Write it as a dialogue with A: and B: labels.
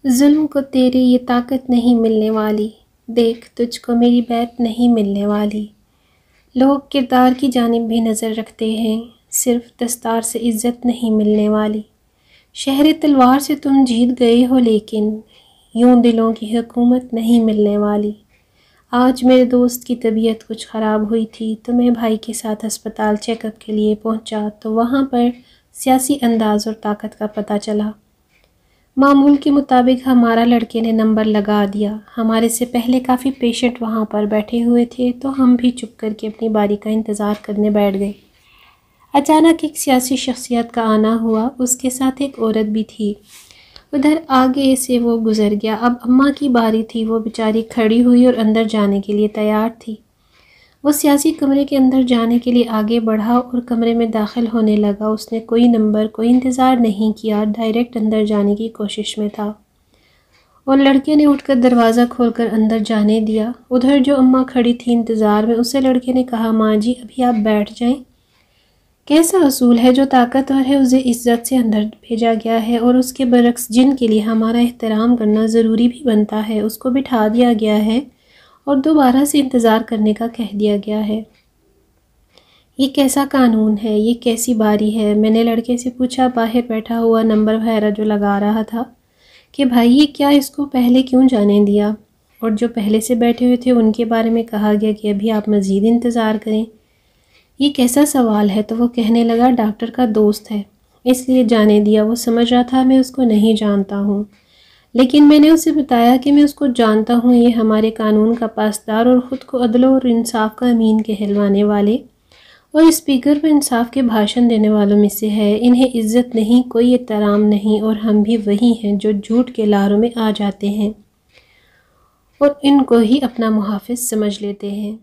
A: जुल्म को तेरी ये ताकत नहीं मिलने वाली, देख तुझको मेरी बैत नहीं मिलने वाली। लोग किरदार की जानिब भी नज़र रखते हैं, सिर्फ दस्तार से इज़्ज़त नहीं मिलने वाली। शहर तलवार से तुम जीत गए हो लेकिन यूं दिलों की हुकूमत नहीं मिलने वाली। आज मेरे दोस्त की तबीयत कुछ ख़राब हुई थी तो मैं भाई के साथ अस्पताल चेकअप के लिए पहुंचा तो वहां पर सियासी अंदाज़ और ताकत का पता चला। मामूल के मुताबिक हमारा लड़के ने नंबर लगा दिया। हमारे से पहले काफ़ी पेशेंट वहाँ पर बैठे हुए थे तो हम भी चुप करके अपनी बारी का इंतज़ार करने बैठ गए। अचानक एक सियासी शख्सियत का आना हुआ, उसके साथ एक औरत भी थी। उधर आगे से वो गुज़र गया। अब अम्मा की बारी थी। वो बेचारी खड़ी हुई और अंदर जाने के लिए तैयार थी। वो सियासी कमरे के अंदर जाने के लिए आगे बढ़ा और कमरे में दाखिल होने लगा। उसने कोई नंबर, कोई इंतज़ार नहीं किया, डायरेक्ट अंदर जाने की कोशिश में था और लड़के ने उठकर दरवाज़ा खोलकर अंदर जाने दिया। उधर जो अम्मा खड़ी थी इंतज़ार में, उससे लड़के ने कहा, माँ जी अभी आप बैठ जाएं। कैसा असूल है, जो ताकतवर है उसे इज़्ज़त से अंदर भेजा गया है और उसके बरक्स जिनके लिए हमारा एहतराम करना ज़रूरी भी बनता है उसको बिठा दिया गया है और दोबारा से इंतज़ार करने का कह दिया गया है। ये कैसा कानून है, ये कैसी बारी है। मैंने लड़के से पूछा, बाहर बैठा हुआ नंबर वगैरह जो लगा रहा था, कि भाई ये क्या, इसको पहले क्यों जाने दिया। और जो पहले से बैठे हुए थे उनके बारे में कहा गया कि अभी आप मज़ीद इंतज़ार करें। ये कैसा सवाल है। तो वो कहने लगा, डॉक्टर का दोस्त है इसलिए जाने दिया। वो समझ रहा था मैं उसको नहीं जानता हूँ, लेकिन मैंने उसे बताया कि मैं उसको जानता हूँ। ये हमारे कानून का पासदार और ख़ुद को अदल और इंसाफ का अमीन कहलवाने वाले और स्पीकर पर इंसाफ के भाषण देने वालों में से है। इन्हें इज़्ज़त नहीं, कोई एहतराम नहीं और हम भी वही हैं जो झूठ के लारों में आ जाते हैं और इनको ही अपना मुहाफ़िज़ समझ लेते हैं।